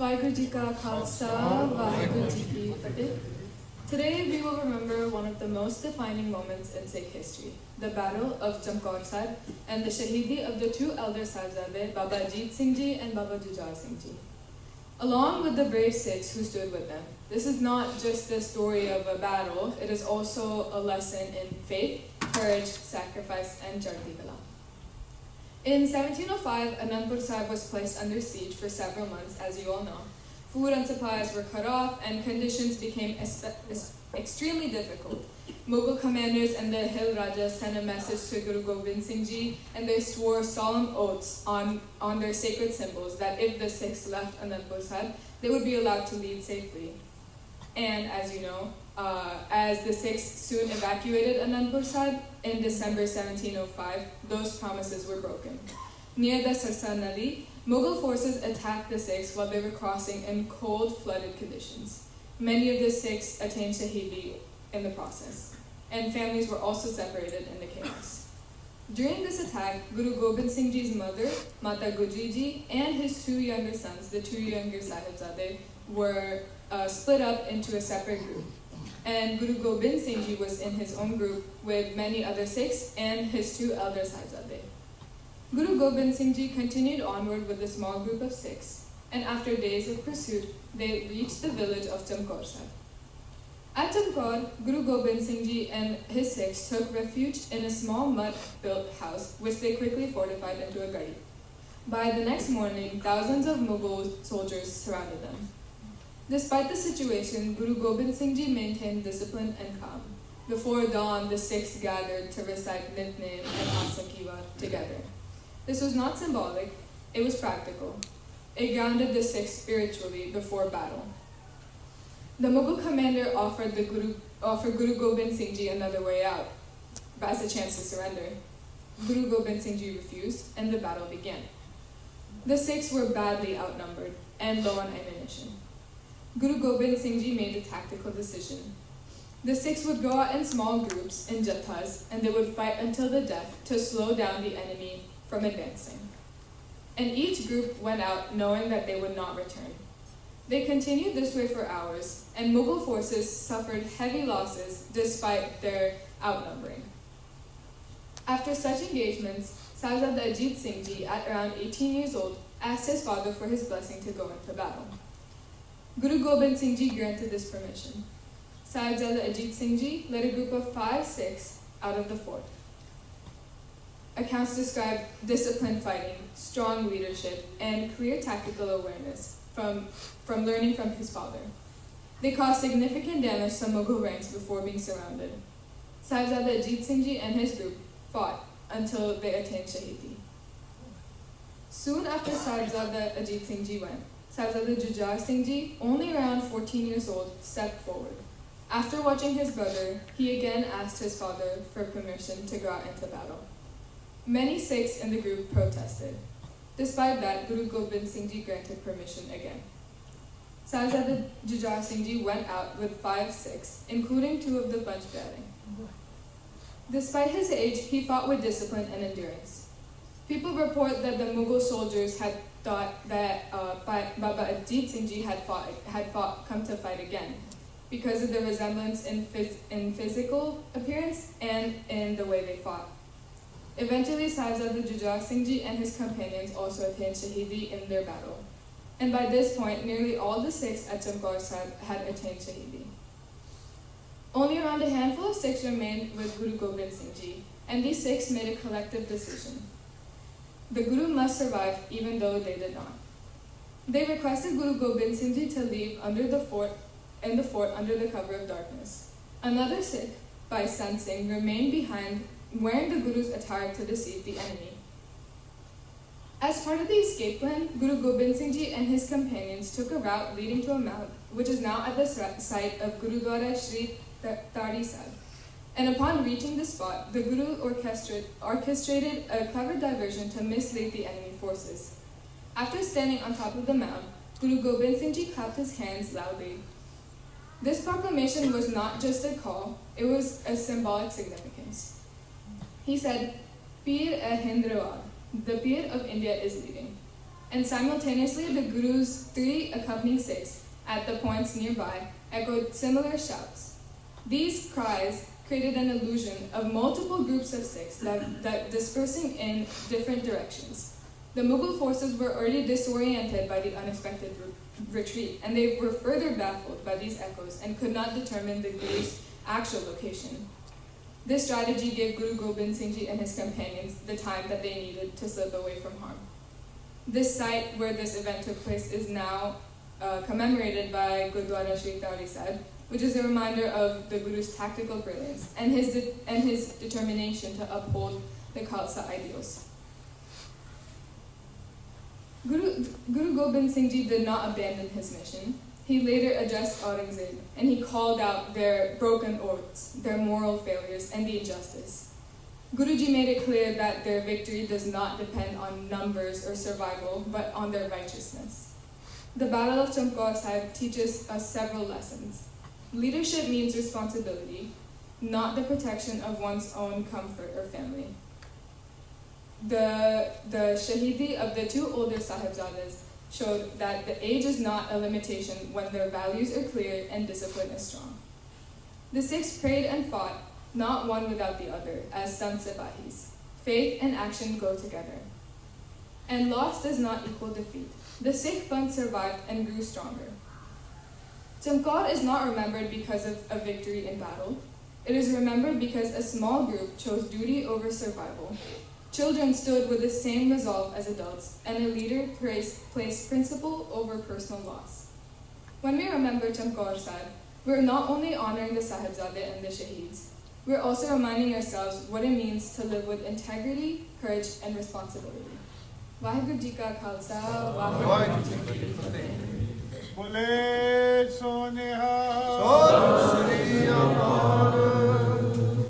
Vaheguru Ji Ka Khalsa, Vaheguru Ji Ki Fateh. Today we will remember one of the most defining moments in Sikh history, the Battle of Chamkaur Sahib and the Shaheedi of the two elder Sahibzade, Baba Ajeet Singh Ji and Baba Jujhar Singh Ji. Along with the brave Sikhs who stood with them, this is not just the story of a battle, it is also a lesson in faith, courage, sacrifice, and Chardi Kala. In 1705, Anandpur Sahib was placed under siege for several months, as you all know. Food and supplies were cut off, and conditions became extremely difficult. Mughal commanders and the Hill Rajas sent a message to Guru Gobind Singh Ji, and they swore solemn oaths on their sacred symbols that if the Sikhs left Anandpur Sahib, they would be allowed to leave safely. And as you know, as the Sikhs soon evacuated Anandpur Sahib in December 1705, those promises were broken. Near the Sarsa Nadi, Mughal forces attacked the Sikhs while they were crossing in cold, flooded conditions. Many of the Sikhs attained Shaheedi in the process, and families were also separated in the chaos. During this attack, Guru Gobind Singh Ji's mother, Mata Gujri Ji, and his two younger sons, the two younger Sahibzade, were split up into a separate group. And Guru Gobind Singh Ji was in his own group with many other Sikhs and his two elder Sahibzade. Guru Gobind Singh Ji continued onward with a small group of Sikhs, and after days of pursuit, they reached the village of Chamkaur Sahib. At Chamkaur, Guru Gobind Singh Ji and his Sikhs took refuge in a small mud-built house, which they quickly fortified into a gadi. By the next morning, thousands of Mughal soldiers surrounded them. Despite the situation, Guru Gobind Singh Ji maintained discipline and calm. Before dawn, the Sikhs gathered to recite Nitnem and Asakiwa together. This was not symbolic, it was practical. It grounded the Sikhs spiritually before battle. The Mughal commander offered Guru Gobind Singh Ji another way out, as a chance to surrender. Guru Gobind Singh Ji refused, and the battle began. The Sikhs were badly outnumbered and low on ammunition. Guru Gobind Singh Ji made a tactical decision. The Sikhs would go out in small groups, in jathas, and they would fight until the death to slow down the enemy from advancing. And each group went out knowing that they would not return. They continued this way for hours, and Mughal forces suffered heavy losses despite their outnumbering. After such engagements, Sahibzada Ajeet Singh Ji, at around 18 years old, asked his father for his blessing to go into battle. Guru Gobind Singh Ji granted this permission. Sahibzada Ajeet Singh Ji led a group of 5 Sikhs out of the fort. Accounts describe disciplined fighting, strong leadership, and clear tactical awareness from learning from his father. They caused significant damage to Mughal ranks before being surrounded. Sahibzada Ajeet Singh Ji and his group fought until they attained Shaheedi. Soon after Sahibzada Ajeet Singh Ji went, Sahibzada Jujhar Singh Ji, only around 14 years old, stepped forward. After watching his brother, he again asked his father for permission to go out into battle. Many Sikhs in the group protested. Despite that, Guru Gobind Singh Ji granted permission again. Sahibzada Jujhar Singh Ji went out with 5 Sikhs, including 2 of the Pyaare. Despite his age, he fought with discipline and endurance. People report that the Mughal soldiers had thought that Baba Ajeet Singh Ji had come to fight again, because of the resemblance in physical appearance and in the way they fought. Eventually, Sahibzada Jujhar Singh Ji and his companions also attained Shaheedi in their battle. And by this point, nearly all the Sikhs at Chamkaur Sahib had attained Shaheedi. Only around a handful of Sikhs remained with Guru Gobind Singh Ji, and these Sikhs made a collective decision. The Guru must survive even though they did not. They requested Guru Gobind Singh Ji to leave in the fort under the cover of darkness. Another Sikh, Bhai Sant Singh, remained behind wearing the Guru's attire to deceive the enemy. As part of the escape plan, Guru Gobind Singh Ji and his companions took a route leading to a mount, which is now at the site of Gurdwara Sri Pyaare Singh. And upon reaching the spot, the Guru orchestrated a clever diversion to mislead the enemy forces. After standing on top of the mount, Guru Gobind Singh Ji clapped his hands loudly. This proclamation was not just a call, it was a symbolic significance. He said, Pir-e-Hindrawad, the Pir of India is leaving. and simultaneously the Guru's 3 accompanying Sikhs at the points nearby echoed similar shouts. These cries created an illusion of multiple groups of Sikhs that dispersing in different directions. The Mughal forces were already disoriented by the unexpected retreat, and they were further baffled by these echoes and could not determine the Guru's actual location. This strategy gave Guru Gobind Singh Ji and his companions the time that they needed to slip away from harm. This site where this event took place is now commemorated by Gurdwara Pyaare Singh, which is a reminder of the Guru's tactical brilliance and his determination to uphold the Khalsa ideals. Guru Gobind Singh Ji did not abandon his mission. He later addressed Aurangzeb, and he called out their broken oaths, their moral failures, and the injustice. Guruji made it clear that their victory does not depend on numbers or survival, but on their righteousness. The Battle of Chamkaur Sahib teaches us several lessons. Leadership means responsibility, not the protection of one's own comfort or family. The Shaheedi of the 2 older Sahibzadas showed that the age is not a limitation when their values are clear and discipline is strong. The Sikhs prayed and fought, not one without the other, as Sant Sipahis. Faith and action go together. And loss does not equal defeat. The Sikh Panth survived and grew stronger. Chamkaur is not remembered because of a victory in battle. It is remembered because a small group chose duty over survival. Children stood with the same resolve as adults, and a leader placed principle over personal loss. When we remember Chamkaur Sahib, we're not only honoring the Sahibzade and the Shaheeds, we're also reminding ourselves what it means to live with integrity, courage, and responsibility. Vaheguru Ji Ka Khalsa, Vaheguru Ji Ki Fateh. Bole Soneha.